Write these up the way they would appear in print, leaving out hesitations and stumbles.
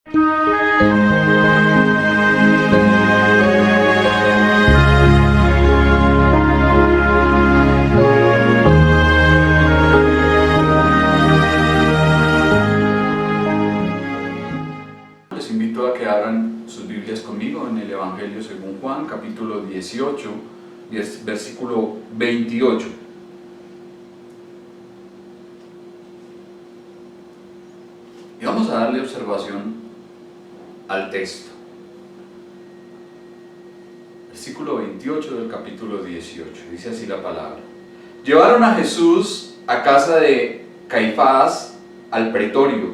Les invito a que abran sus Biblias conmigo en el Evangelio según Juan, capítulo 18, versículo 28. Y vamos a darle observación al texto. Versículo 28 del capítulo 18, dice así la palabra. Llevaron a Jesús a casa de Caifás al pretorio.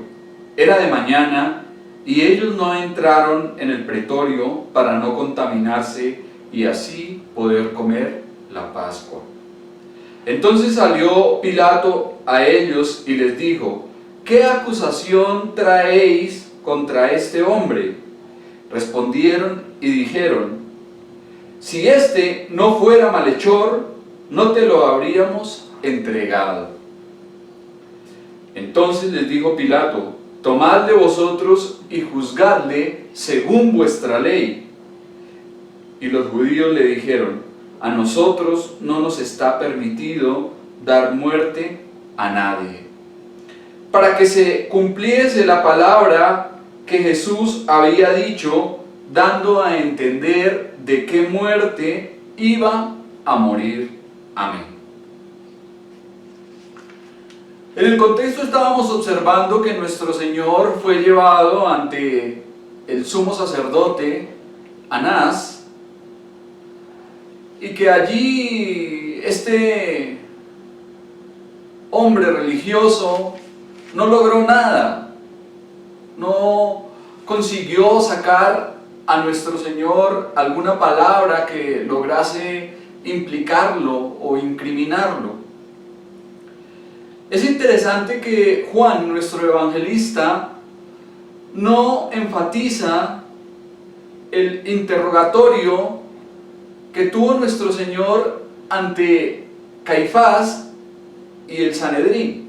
Era de mañana y ellos no entraron en el pretorio para no contaminarse y así poder comer la Pascua. Entonces salió Pilato a ellos y les dijo: ¿qué acusación traéis contra este hombre? Respondieron y dijeron: si este no fuera malhechor, no te lo habríamos entregado. Entonces les dijo Pilato: tomadle vosotros y juzgadle según vuestra ley. Y los judíos le dijeron: a nosotros no nos está permitido dar muerte a nadie. Para que se cumpliese la palabra que Jesús había dicho, dando a entender de qué muerte iba a morir. Amén. En el contexto estábamos observando que nuestro Señor fue llevado ante el sumo sacerdote Anás, y que allí este hombre religioso no logró nada, no consiguió sacar a nuestro Señor alguna palabra que lograse implicarlo o incriminarlo. Es interesante que Juan, nuestro evangelista, no enfatiza el interrogatorio que tuvo nuestro Señor ante Caifás y el Sanedrín.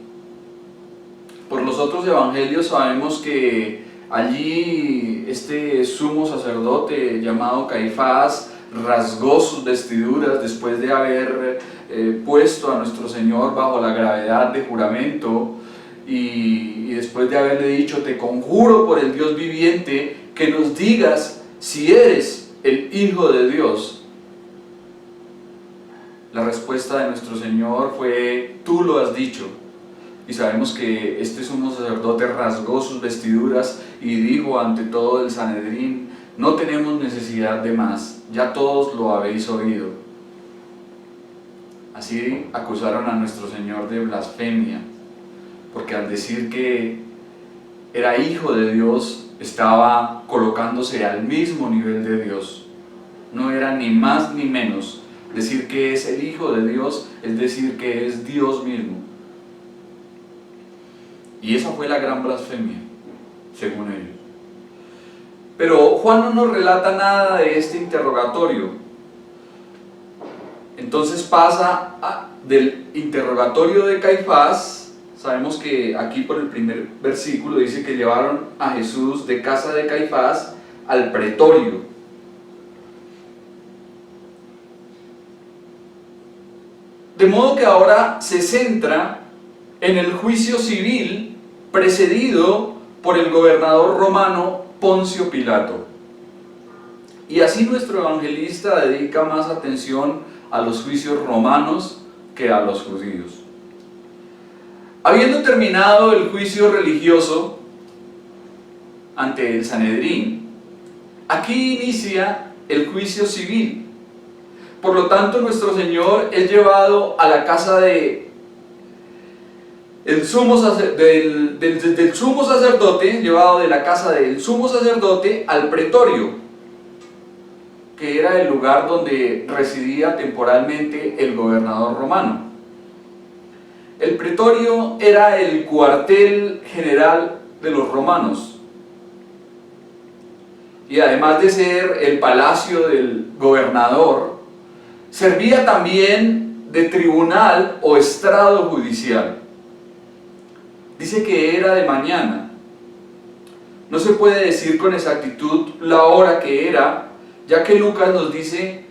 Por los otros evangelios sabemos que allí este sumo sacerdote llamado Caifás rasgó sus vestiduras después de haber puesto a nuestro Señor bajo la gravedad de juramento y después de haberle dicho: te conjuro por el Dios viviente que nos digas si eres el Hijo de Dios. La respuesta de nuestro Señor fue: tú lo has dicho. Y sabemos que este sumo sacerdote rasgó sus vestiduras y dijo ante todo el Sanedrín: no tenemos necesidad de más, ya todos lo habéis oído. Así acusaron a nuestro Señor de blasfemia, porque al decir que era hijo de Dios, estaba colocándose al mismo nivel de Dios. No era ni más ni menos. Decir que es el Hijo de Dios es decir que es Dios mismo. Y esa fue la gran blasfemia, según ellos. Pero Juan no nos relata nada de este interrogatorio. Entonces pasa del interrogatorio de Caifás. Sabemos que aquí por el primer versículo dice que llevaron a Jesús de casa de Caifás al pretorio. De modo que ahora se centra en el juicio civil precedido por el gobernador romano Poncio Pilato. Y así nuestro evangelista dedica más atención a los juicios romanos que a los judíos. Habiendo terminado el juicio religioso ante el Sanedrín, aquí inicia el juicio civil. Por lo tanto, nuestro Señor es llevado a la casa del sumo sacerdote, llevado de la casa del sumo sacerdote al pretorio, que era el lugar donde residía temporalmente el gobernador romano. El pretorio era el cuartel general de los romanos, y además de ser el palacio del gobernador, servía también de tribunal o estrado judicial. Dice que era de mañana. No se puede decir con exactitud la hora que era, ya que Lucas nos dice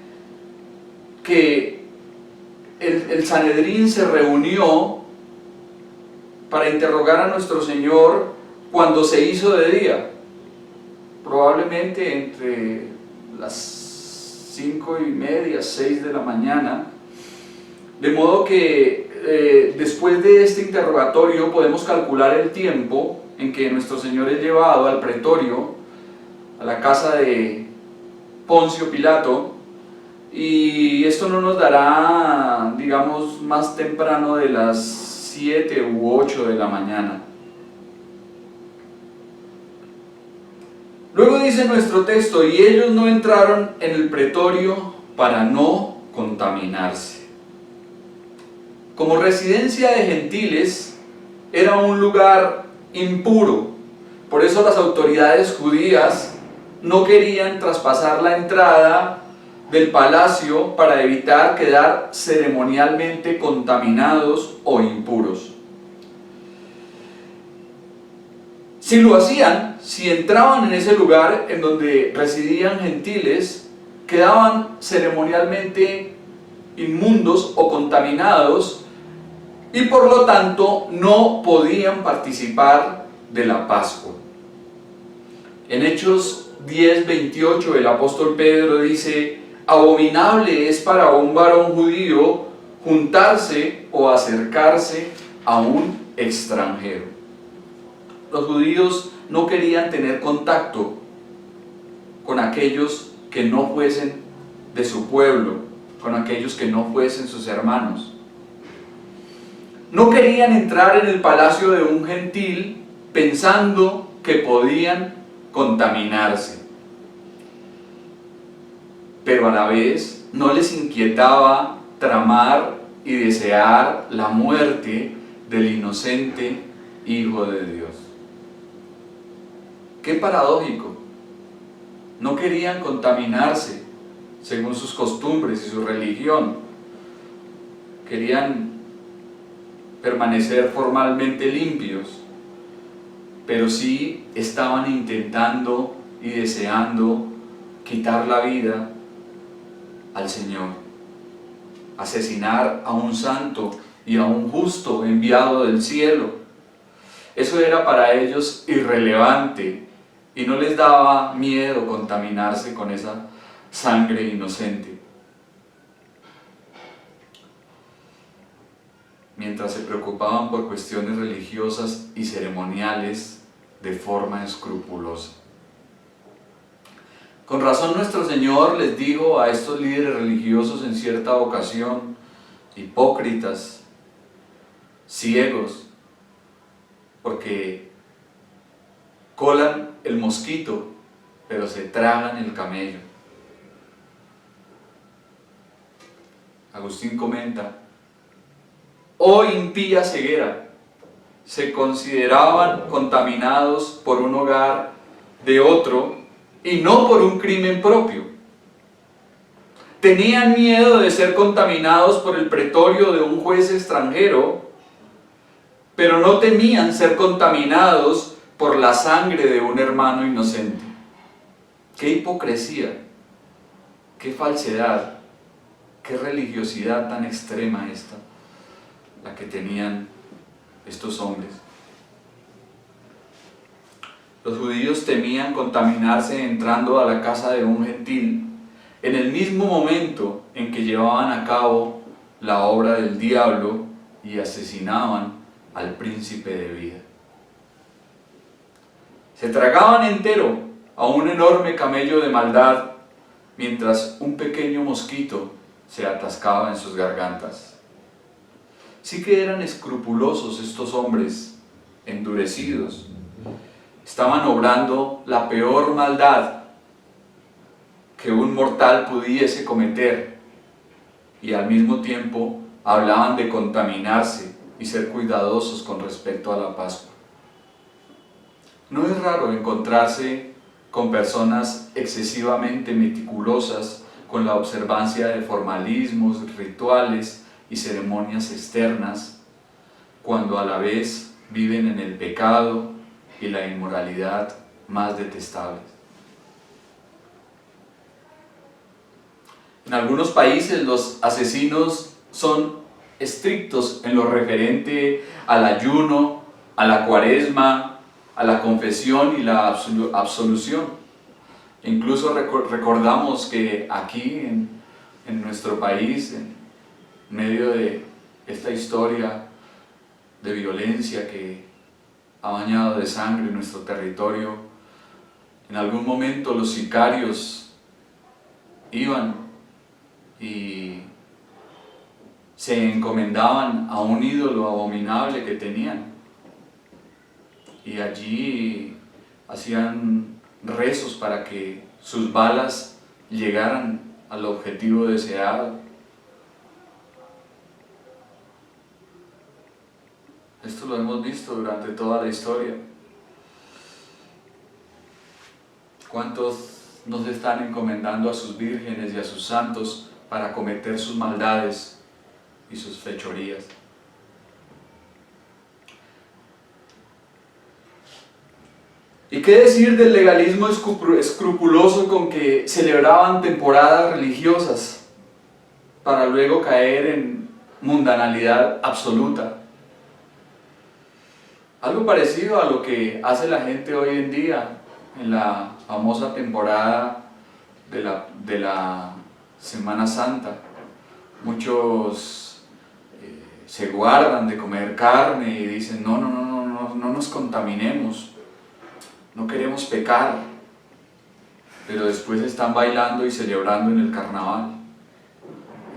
que el Sanedrín se reunió para interrogar a nuestro Señor cuando se hizo de día, probablemente entre las 5:30, 6 de la mañana, de modo que después de este interrogatorio podemos calcular el tiempo en que nuestro Señor es llevado al pretorio, a la casa de Poncio Pilato, y esto no nos dará, digamos, más temprano de las 7 u 8 de la mañana. Luego dice nuestro texto, y ellos no entraron en el pretorio para no contaminarse. Como residencia de gentiles, era un lugar impuro, por eso las autoridades judías no querían traspasar la entrada del palacio para evitar quedar ceremonialmente contaminados o impuros. Si lo hacían, si entraban en ese lugar en donde residían gentiles, quedaban ceremonialmente inmundos o contaminados y por lo tanto no podían participar de la Pascua. En Hechos 10:28 el apóstol Pedro dice: abominable es para un varón judío juntarse o acercarse a un extranjero. Los judíos no querían tener contacto con aquellos que no fuesen de su pueblo, con aquellos que no fuesen sus hermanos. No querían entrar en el palacio de un gentil pensando que podían contaminarse. Pero a la vez no les inquietaba tramar y desear la muerte del inocente Hijo de Dios. Qué paradójico. No querían contaminarse según sus costumbres y su religión. Querían permanecer formalmente limpios, pero sí estaban intentando y deseando quitar la vida al Señor, asesinar a un santo y a un justo enviado del cielo. Eso era para ellos irrelevante y no les daba miedo contaminarse con esa sangre inocente. Mientras se preocupaban por cuestiones religiosas y ceremoniales de forma escrupulosa. Con razón nuestro Señor les dijo a estos líderes religiosos en cierta ocasión: hipócritas, ciegos, porque colan el mosquito, pero se tragan el camello. Agustín comenta: oh impía ceguera, se consideraban contaminados por un hogar de otro y no por un crimen propio. Tenían miedo de ser contaminados por el pretorio de un juez extranjero, pero no temían ser contaminados por la sangre de un hermano inocente. ¡Qué hipocresía! ¡Qué falsedad! ¡Qué religiosidad tan extrema esta, la que tenían estos hombres! Los judíos temían contaminarse entrando a la casa de un gentil en el mismo momento en que llevaban a cabo la obra del diablo y asesinaban al príncipe de vida. Se tragaban entero a un enorme camello de maldad mientras un pequeño mosquito se atascaba en sus gargantas. Sí que eran escrupulosos estos hombres, endurecidos. Estaban obrando la peor maldad que un mortal pudiese cometer y al mismo tiempo hablaban de contaminarse y ser cuidadosos con respecto a la Pascua. No es raro encontrarse con personas excesivamente meticulosas con la observancia de formalismos, rituales y ceremonias externas, cuando a la vez viven en el pecado y la inmoralidad más detestables. En algunos países los asesinos son estrictos en lo referente al ayuno, a la cuaresma, a la confesión y la absolución. Incluso recordamos que aquí en nuestro país, en medio de esta historia de violencia que ha bañado de sangre nuestro territorio, en algún momento los sicarios iban y se encomendaban a un ídolo abominable que tenían, y allí hacían rezos para que sus balas llegaran al objetivo deseado. Esto lo hemos visto durante toda la historia. ¿Cuántos nos están encomendando a sus vírgenes y a sus santos para cometer sus maldades y sus fechorías? ¿Y qué decir del legalismo escrupuloso con que celebraban temporadas religiosas para luego caer en mundanalidad absoluta? Algo parecido a lo que hace la gente hoy en día en la famosa temporada de la Semana Santa. Muchos se guardan de comer carne y dicen no nos contaminemos, no queremos pecar, pero después están bailando y celebrando en el carnaval.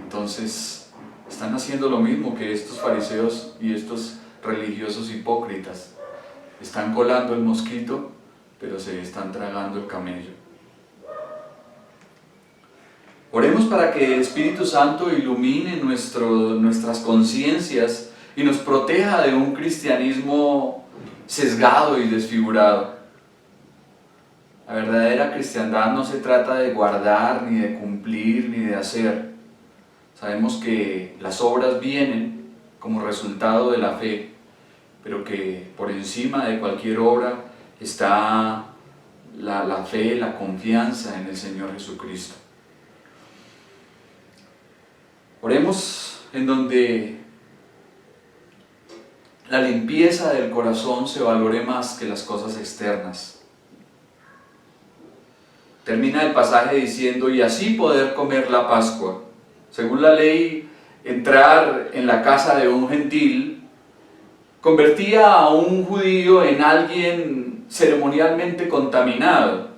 Entonces están haciendo lo mismo que estos fariseos y estos religiosos hipócritas. Están colando el mosquito, pero se están tragando el camello. Oremos para que el Espíritu Santo ilumine nuestras conciencias y nos proteja de un cristianismo sesgado y desfigurado. La verdadera cristiandad no se trata de guardar, ni de cumplir, ni de hacer. Sabemos que las obras vienen como resultado de la fe, pero que por encima de cualquier obra está la fe, la confianza en el Señor Jesucristo. Oremos en donde la limpieza del corazón se valore más que las cosas externas. Termina el pasaje diciendo, y así poder comer la Pascua. Según la ley, entrar en la casa de un gentil convertía a un judío en alguien ceremonialmente contaminado,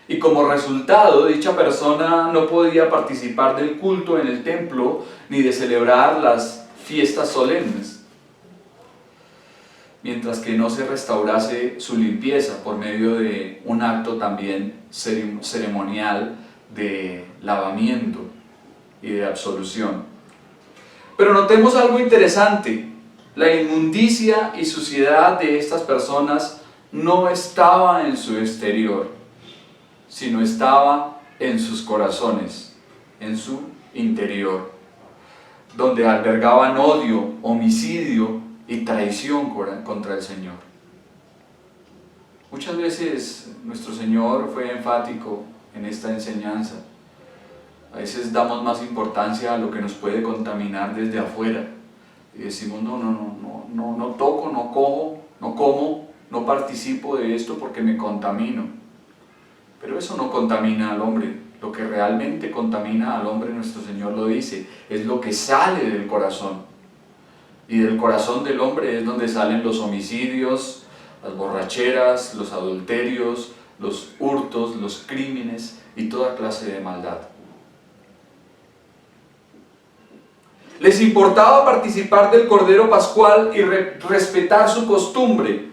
y como resultado dicha persona no podía participar del culto en el templo ni de celebrar las fiestas solemnes, mientras que no se restaurase su limpieza por medio de un acto también ceremonial de lavamiento y de absolución. Pero notemos algo interesante: la inmundicia y suciedad de estas personas no estaba en su exterior, sino estaba en sus corazones, en su interior, donde albergaban odio, homicidio y traición contra el Señor. Muchas veces nuestro Señor fue enfático en esta enseñanza. A veces damos más importancia a lo que nos puede contaminar desde afuera y decimos no toco, no cojo, no como, no participo de esto porque me contamino. Pero eso no contamina al hombre. Lo que realmente contamina al hombre, nuestro Señor lo dice, es lo que sale del corazón. Y del corazón del hombre es donde salen los homicidios, las borracheras, los adulterios, los hurtos, los crímenes y toda clase de maldad. Les importaba participar del Cordero Pascual y respetar su costumbre,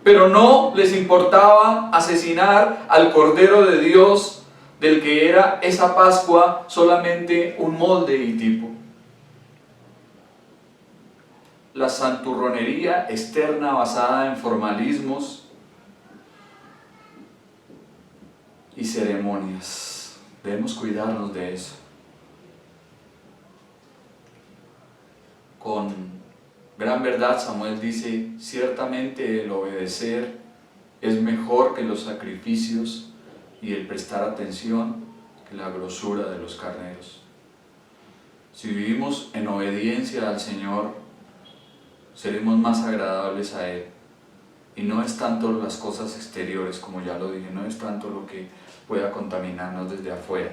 pero no les importaba asesinar al Cordero de Dios, del que era esa Pascua solamente un molde y tipo. La santurronería externa basada en formalismos y ceremonias. Debemos cuidarnos de eso. Con gran verdad Samuel dice, ciertamente el obedecer es mejor que los sacrificios y el prestar atención que la grosura de los carneros. Si vivimos en obediencia al Señor, seremos más agradables a Él. Y no es tanto las cosas exteriores, como ya lo dije, no es tanto lo que pueda contaminarnos desde afuera.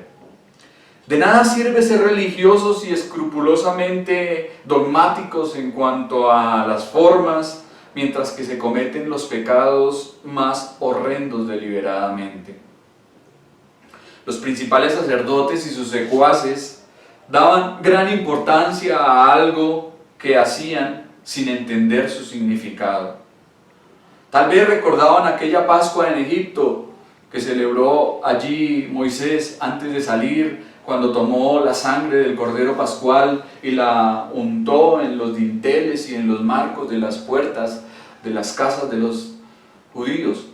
De nada sirve ser religiosos y escrupulosamente dogmáticos en cuanto a las formas, mientras que se cometen los pecados más horrendos deliberadamente. Los principales sacerdotes y sus secuaces daban gran importancia a algo que hacían sin entender su significado. Tal vez recordaban aquella Pascua en Egipto que celebró allí Moisés antes de salir, cuando tomó la sangre del cordero pascual y la untó en los dinteles y en los marcos de las puertas de las casas de los judíos.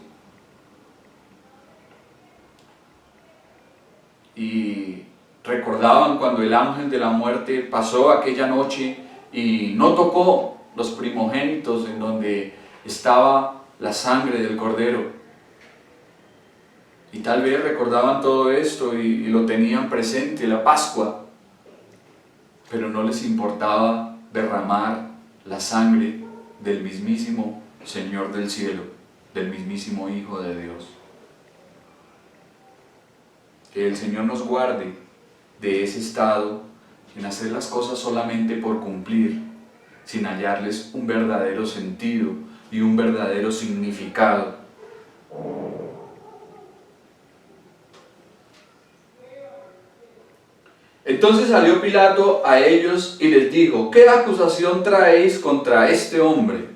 Y recordaban cuando el ángel de la muerte pasó aquella noche y no tocó los primogénitos en donde estaba la sangre del cordero. Y tal vez recordaban todo esto y lo tenían presente, la Pascua, pero no les importaba derramar la sangre del mismísimo Señor del cielo, del mismísimo Hijo de Dios. Que el Señor nos guarde de ese estado, en hacer las cosas solamente por cumplir, sin hallarles un verdadero sentido y un verdadero significado. Entonces salió Pilato a ellos y les dijo: ¿qué acusación traéis contra este hombre?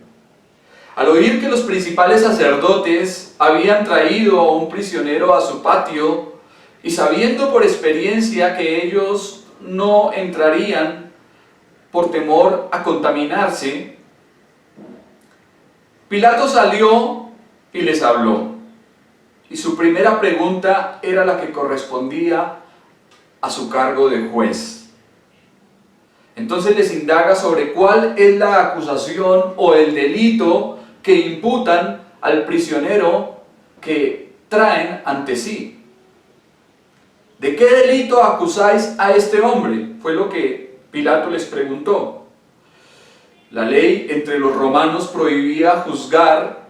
Al oír que los principales sacerdotes habían traído a un prisionero a su patio, y sabiendo por experiencia que ellos no entrarían por temor a contaminarse, Pilato salió y les habló. Y su primera pregunta era la que correspondía a su cargo de juez. Entonces les indaga sobre cuál es la acusación o el delito que imputan al prisionero que traen ante sí. ¿De qué delito acusáis a este hombre? Fue lo que Pilato les preguntó. La ley entre los romanos prohibía juzgar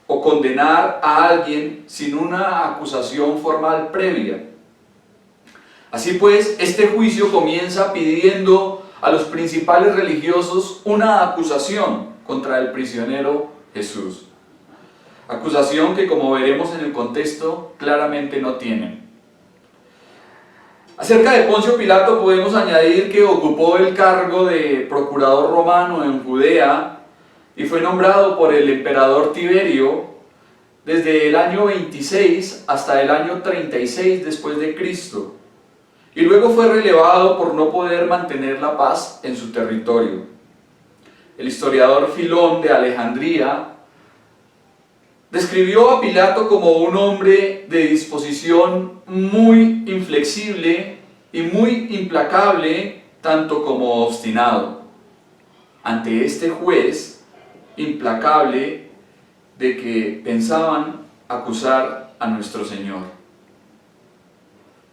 o condenar a alguien sin una acusación formal previa. Así pues, este juicio comienza pidiendo a los principales religiosos una acusación contra el prisionero Jesús. Acusación que, como veremos en el contexto, claramente no tienen. Acerca de Poncio Pilato podemos añadir que ocupó el cargo de procurador romano en Judea y fue nombrado por el emperador Tiberio desde el año 26 hasta el año 36 después de Cristo. Y luego fue relevado por no poder mantener la paz en su territorio. El historiador Filón de Alejandría describió a Pilato como un hombre de disposición muy inflexible y muy implacable, tanto como obstinado, ante este juez implacable de que pensaban acusar a nuestro Señor.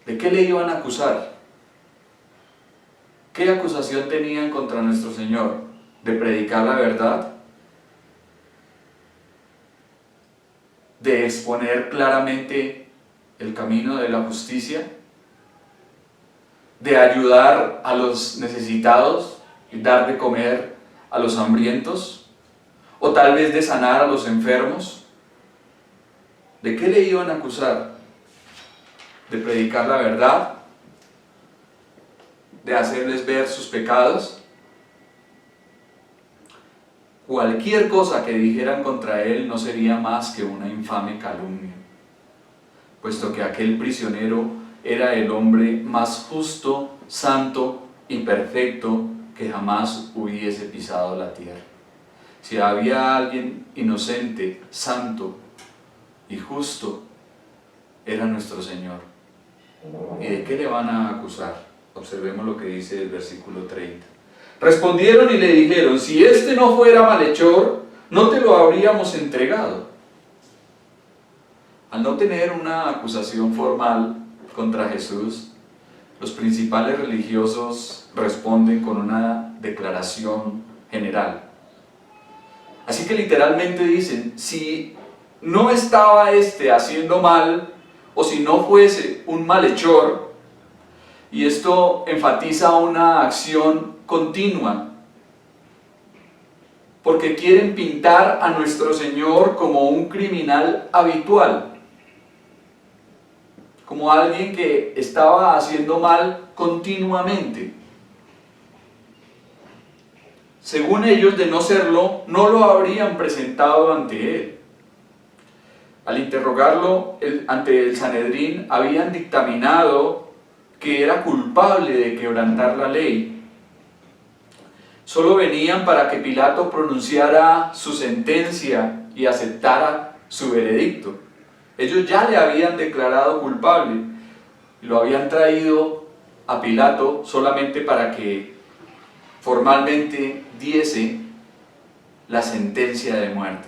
¿De qué le iban a acusar? ¿Qué acusación tenían contra nuestro Señor? ¿De predicar la verdad? ¿De exponer claramente el camino de la justicia? ¿De ayudar a los necesitados y dar de comer a los hambrientos? ¿O tal vez de sanar a los enfermos? ¿De qué le iban a acusar? ¿De predicar la verdad? ¿De hacerles ver sus pecados? Cualquier cosa que dijeran contra él no sería más que una infame calumnia, puesto que aquel prisionero era el hombre más justo, santo y perfecto que jamás hubiese pisado la tierra. Si había alguien inocente, santo y justo, era nuestro Señor. ¿Y de qué le van a acusar? Observemos lo que dice el versículo 30. Respondieron y le dijeron: si este no fuera malhechor, no te lo habríamos entregado. Al no tener una acusación formal contra Jesús, los principales religiosos responden con una declaración general. Así que literalmente dicen, si no estaba haciendo mal, o si no fuese un malhechor, y esto enfatiza una acción continua, porque quieren pintar a nuestro Señor como un criminal habitual, como alguien que estaba haciendo mal continuamente. Según ellos, de no serlo, no lo habrían presentado ante él. Al interrogarlo ante el Sanedrín, habían dictaminado que era culpable de quebrantar la ley. Solo venían para que Pilato pronunciara su sentencia y aceptara su veredicto. Ellos ya le habían declarado culpable y lo habían traído a Pilato solamente para que formalmente diese la sentencia de muerte.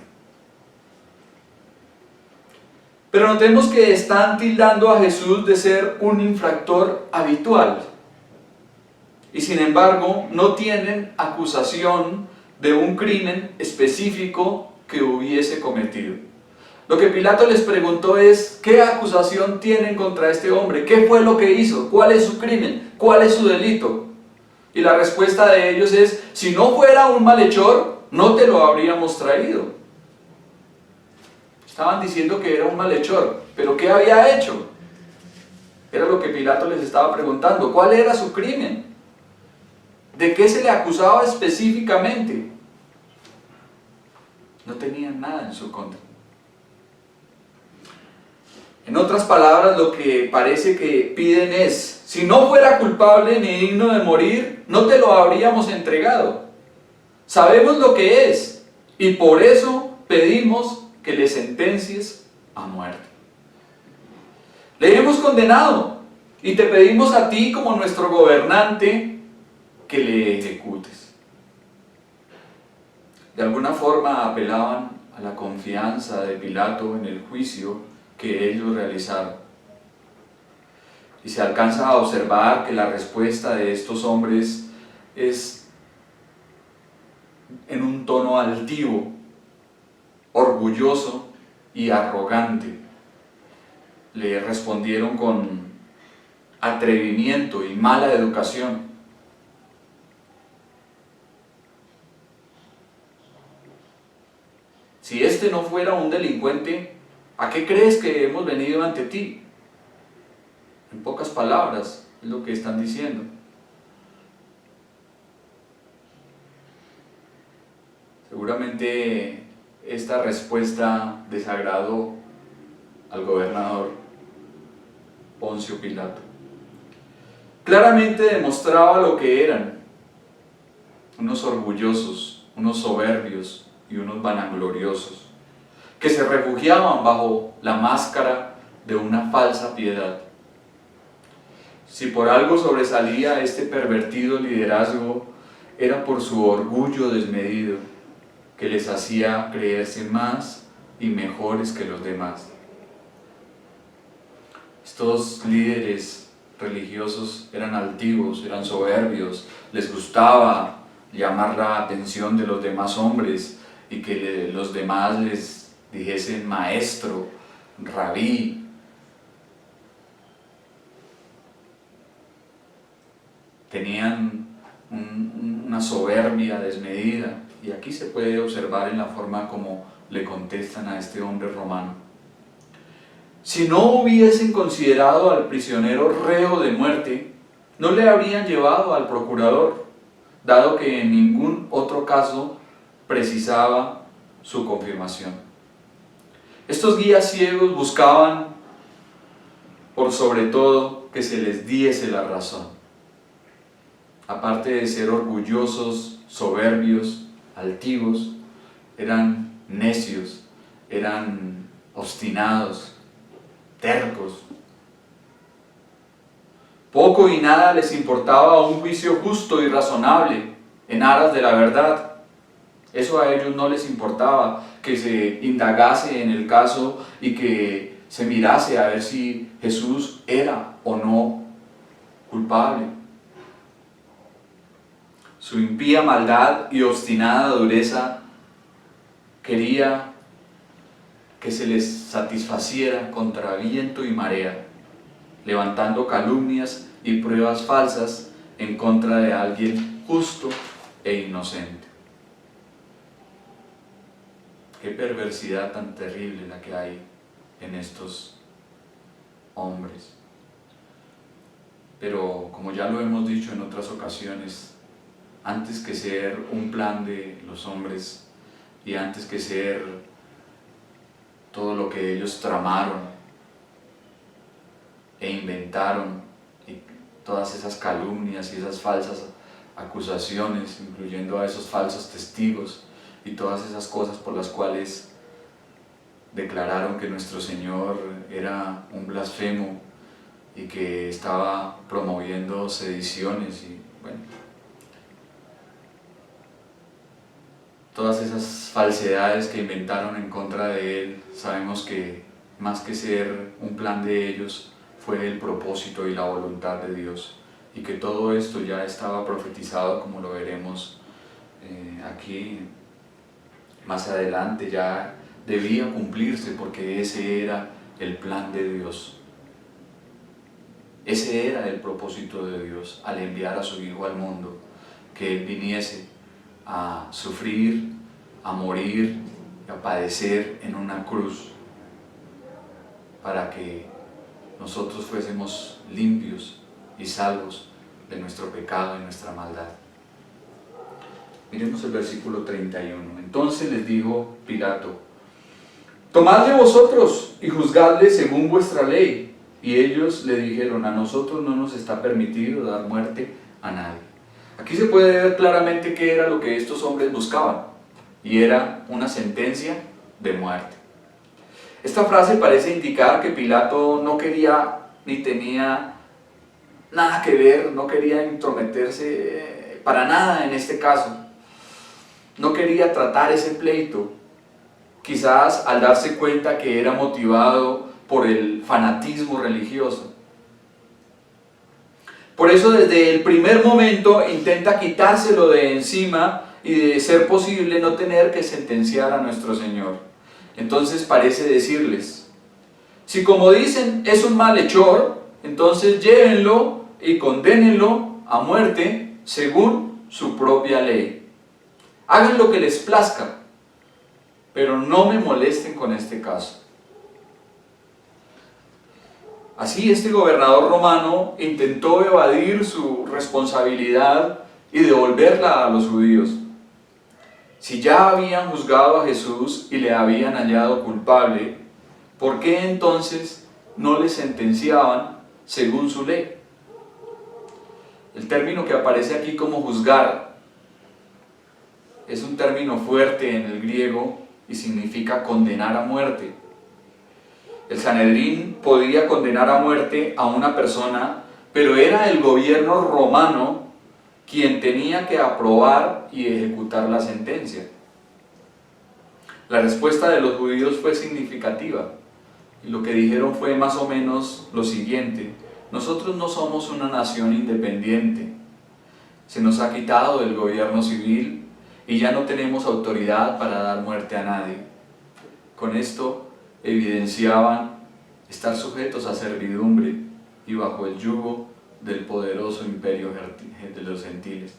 Pero notemos que están tildando a Jesús de ser un infractor habitual. Y sin embargo, no tienen acusación de un crimen específico que hubiese cometido. Lo que Pilato les preguntó es, ¿qué acusación tienen contra este hombre? ¿Qué fue lo que hizo? ¿Cuál es su crimen? ¿Cuál es su delito? Y la respuesta de ellos es, si no fuera un malhechor, no te lo habríamos traído. Estaban diciendo que era un malhechor, pero ¿qué había hecho? Era lo que Pilato les estaba preguntando. ¿Cuál era su crimen? ¿De qué se le acusaba específicamente? No tenían nada en su contra. En otras palabras, lo que parece que piden es, si no fuera culpable ni digno de morir, no te lo habríamos entregado. Sabemos lo que es, y por eso pedimos que le sentencies a muerte. Le hemos condenado, y te pedimos a ti como nuestro gobernante que le ejecutes. De alguna forma apelaban a la confianza de Pilato en el juicio que ellos realizaron. Y se alcanza a observar que la respuesta de estos hombres es en un tono altivo, orgulloso y arrogante. Le respondieron con atrevimiento y mala educación. Si este no fuera un delincuente, ¿a qué crees que hemos venido ante ti? En pocas palabras, es lo que están diciendo. Seguramente esta respuesta desagradó al gobernador Poncio Pilato. Claramente demostraba lo que eran, unos orgullosos, unos soberbios y unos vanagloriosos, que se refugiaban bajo la máscara de una falsa piedad. Si por algo sobresalía este pervertido liderazgo, era por su orgullo desmedido, que les hacía creerse más y mejores que los demás. Estos líderes religiosos eran altivos, eran soberbios, les gustaba llamar la atención de los demás hombres y que los demás les dijesen maestro, rabí. Tenían una soberbia desmedida, y aquí se puede observar en la forma como le contestan a este hombre romano. Si no hubiesen considerado al prisionero reo de muerte, no le habrían llevado al procurador, dado que en ningún otro caso precisaba su confirmación. Estos guías ciegos buscaban, por sobre todo, que se les diese la razón. Aparte de ser orgullosos, soberbios, altivos, eran necios, eran obstinados, tercos. Poco y nada les importaba un juicio justo y razonable en aras de la verdad. Eso a ellos no les importaba, que se indagase en el caso y que se mirase a ver si Jesús era o no culpable. Su impía maldad y obstinada dureza quería que se les satisfaciera contra viento y marea, levantando calumnias y pruebas falsas en contra de alguien justo e inocente. Qué perversidad tan terrible la que hay en estos hombres. Pero como ya lo hemos dicho en otras ocasiones, antes que ser un plan de los hombres y antes que ser todo lo que ellos tramaron e inventaron, y todas esas calumnias y esas falsas acusaciones, incluyendo a esos falsos testigos y todas esas cosas por las cuales declararon que nuestro Señor era un blasfemo y que estaba promoviendo sediciones y bueno, todas esas falsedades que inventaron en contra de Él. Sabemos que más que ser un plan de ellos, fue el propósito y la voluntad de Dios, y que todo esto ya estaba profetizado, como lo veremos aquí más adelante, ya debía cumplirse, porque ese era el plan de Dios. Ese era el propósito de Dios al enviar a su Hijo al mundo, que Él viniese a sufrir, a morir, a padecer en una cruz, para que nosotros fuésemos limpios y salvos de nuestro pecado y nuestra maldad. Miremos el versículo 31. Entonces les dijo Pilato: tomadle vosotros y juzgadle según vuestra ley. Y ellos le dijeron: a nosotros no nos está permitido dar muerte a nadie. Aquí se puede ver claramente qué era lo que estos hombres buscaban, y era una sentencia de muerte. Esta frase parece indicar que Pilato no quería ni tenía nada que ver, no quería intrometerse para nada en este caso. No quería tratar ese pleito, quizás al darse cuenta que era motivado por el fanatismo religioso. Por eso desde el primer momento intenta quitárselo de encima y, de ser posible, no tener que sentenciar a nuestro Señor. Entonces parece decirles: si como dicen es un malhechor, entonces llévenlo y condénenlo a muerte según su propia ley. Hagan lo que les plazca, pero no me molesten con este caso. Así este gobernador romano intentó evadir su responsabilidad y devolverla a los judíos. Si ya habían juzgado a Jesús y le habían hallado culpable, ¿por qué entonces no le sentenciaban según su ley? El término que aparece aquí como juzgar es un término fuerte en el griego y significa condenar a muerte. El Sanedrín podía condenar a muerte a una persona, pero era el gobierno romano quien tenía que aprobar y ejecutar la sentencia. La respuesta de los judíos fue significativa, y lo que dijeron fue más o menos lo siguiente: nosotros no somos una nación independiente, se nos ha quitado el gobierno civil y ya no tenemos autoridad para dar muerte a nadie. Con esto evidenciaban estar sujetos a servidumbre y bajo el yugo del poderoso imperio de los gentiles.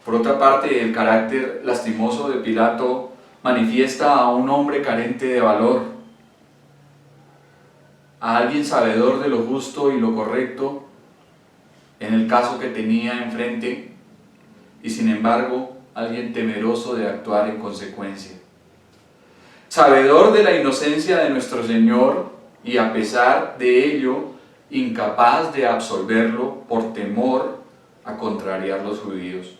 Por otra parte, el carácter lastimoso de Pilato manifiesta a un hombre carente de valor, a alguien sabedor de lo justo y lo correcto en el caso que tenía enfrente, y sin embargo alguien temeroso de actuar en consecuencia. Sabedor de la inocencia de nuestro Señor y a pesar de ello incapaz de absolverlo por temor a contrariar a los judíos.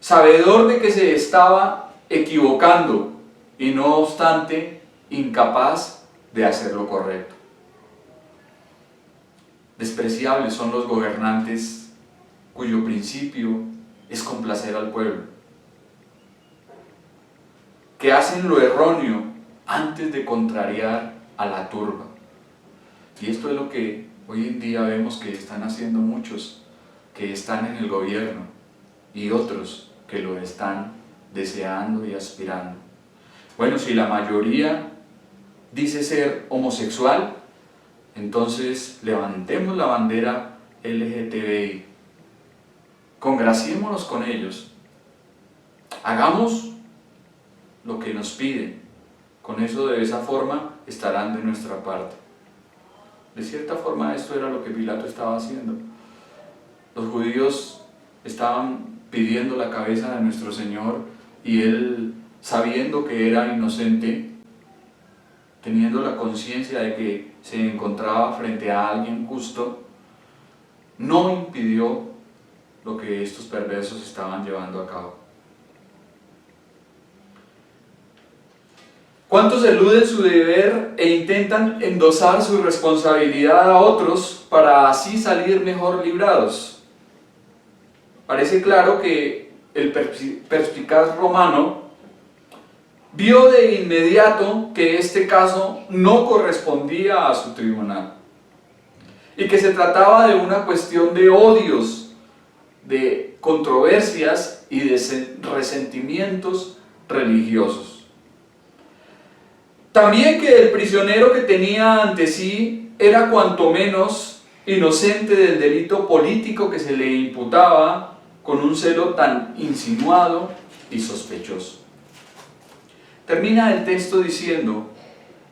Sabedor de que se estaba equivocando y no obstante incapaz de hacer lo correcto. Despreciables son los gobernantes cuyo principio es complacer al pueblo, que hacen lo erróneo antes de contrariar a la turba. Y esto es lo que hoy en día vemos que están haciendo muchos que están en el gobierno y otros que lo están deseando y aspirando. Bueno, si la mayoría dice ser homosexual, entonces levantemos la bandera LGTBI, congraciémonos con ellos, hagamos lo que nos piden, con eso de esa forma estarán de nuestra parte. De cierta forma esto era lo que Pilato estaba haciendo. Los judíos estaban pidiendo la cabeza de nuestro Señor y él, sabiendo que era inocente, teniendo la conciencia de que se encontraba frente a alguien justo, no impidió lo que estos perversos estaban llevando a cabo. ¿Cuántos eluden su deber e intentan endosar su responsabilidad a otros para así salir mejor librados? Parece claro que el perspicaz romano vio de inmediato que este caso no correspondía a su tribunal y que se trataba de una cuestión de odios, de controversias y de resentimientos religiosos. También que el prisionero que tenía ante sí era cuanto menos inocente del delito político que se le imputaba con un celo tan insinuado y sospechoso. Termina el texto diciendo: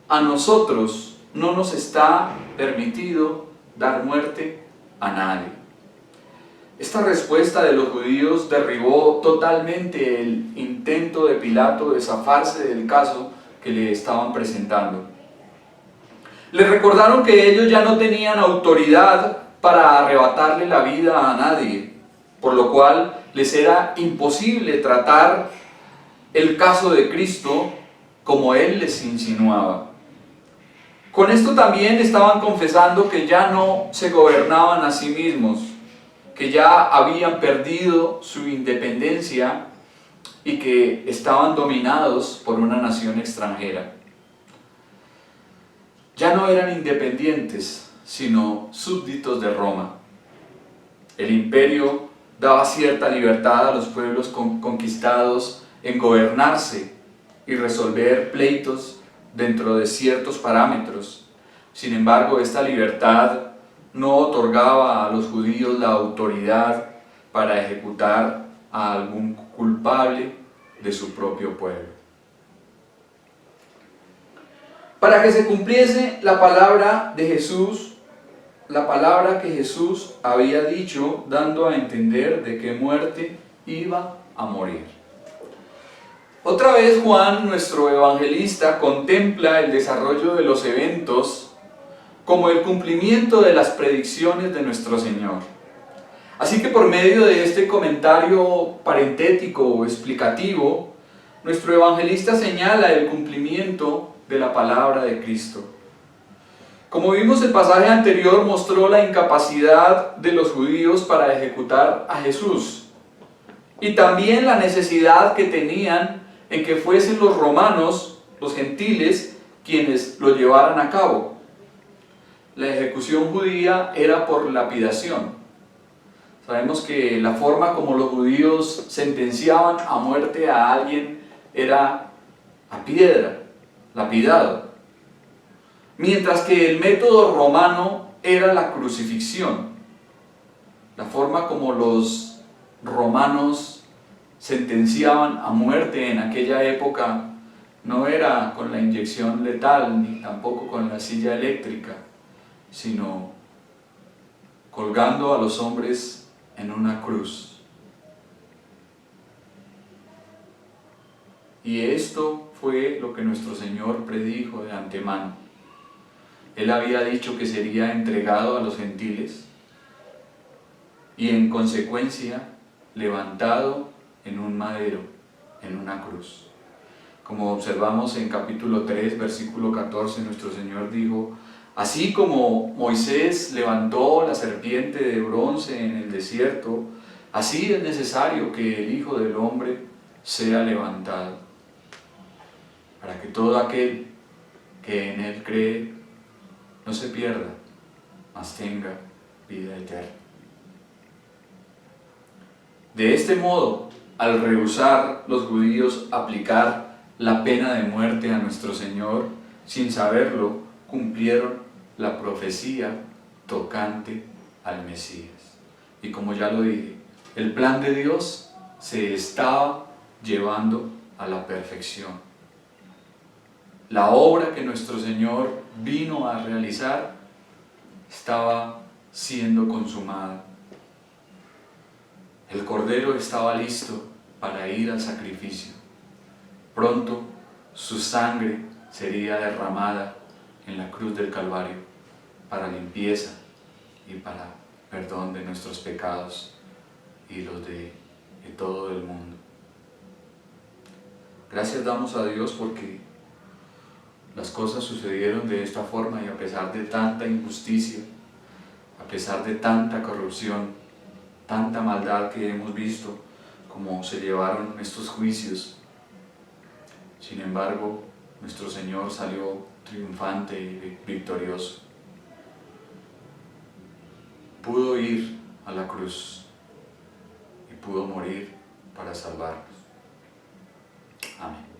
a nosotros no nos está permitido dar muerte a nadie. Esta respuesta de los judíos derribó totalmente el intento de Pilato de zafarse del caso que le estaban presentando. Le recordaron que ellos ya no tenían autoridad para arrebatarle la vida a nadie, por lo cual les era imposible tratar el caso de Cristo como él les insinuaba. Con esto también estaban confesando que ya no se gobernaban a sí mismos, que ya habían perdido su independencia y que estaban dominados por una nación extranjera. Ya no eran independientes, sino súbditos de Roma. El imperio daba cierta libertad a los pueblos conquistados en gobernarse y resolver pleitos dentro de ciertos parámetros. Sin embargo, esta libertad no otorgaba a los judíos la autoridad para ejecutar a algún culpable de su propio pueblo. Para que se cumpliese la palabra de Jesús, la palabra que Jesús había dicho, dando a entender de qué muerte iba a morir. Otra vez Juan, nuestro evangelista, contempla el desarrollo de los eventos como el cumplimiento de las predicciones de nuestro Señor. Así que por medio de este comentario parentético o explicativo, nuestro evangelista señala el cumplimiento de la palabra de Cristo. Como vimos, el pasaje anterior mostró la incapacidad de los judíos para ejecutar a Jesús y también la necesidad que tenían en que fuesen los romanos, los gentiles, quienes lo llevaran a cabo. La ejecución judía era por lapidación. Sabemos que la forma como los judíos sentenciaban a muerte a alguien era a piedra, lapidado. Mientras que el método romano era la crucifixión. La forma como los romanos sentenciaban a muerte en aquella época no era con la inyección letal ni tampoco con la silla eléctrica, sino colgando a los hombres en una cruz. Y esto fue lo que nuestro Señor predijo de antemano. Él había dicho que sería entregado a los gentiles y en consecuencia levantado en un madero, en una cruz. Como observamos en capítulo 3, versículo 14, nuestro Señor dijo: así como Moisés levantó la serpiente de bronce en el desierto, así es necesario que el Hijo del Hombre sea levantado, para que todo aquel que en Él cree no se pierda, mas tenga vida eterna. De este modo, al rehusar los judíos aplicar la pena de muerte a nuestro Señor, sin saberlo, cumplieron la profecía tocante al Mesías. Y como ya lo dije, el plan de Dios se estaba llevando a la perfección. La obra que nuestro Señor vino a realizar estaba siendo consumada. El Cordero estaba listo para ir al sacrificio. Pronto su sangre sería derramada en la cruz del Calvario para limpieza y para perdón de nuestros pecados y los de todo el mundo. Gracias damos a Dios porque las cosas sucedieron de esta forma y a pesar de tanta injusticia, a pesar de tanta corrupción, tanta maldad que hemos visto, como se llevaron estos juicios, sin embargo, nuestro Señor salió triunfante y victorioso. Pudo ir a la cruz y pudo morir para salvarnos. Amén.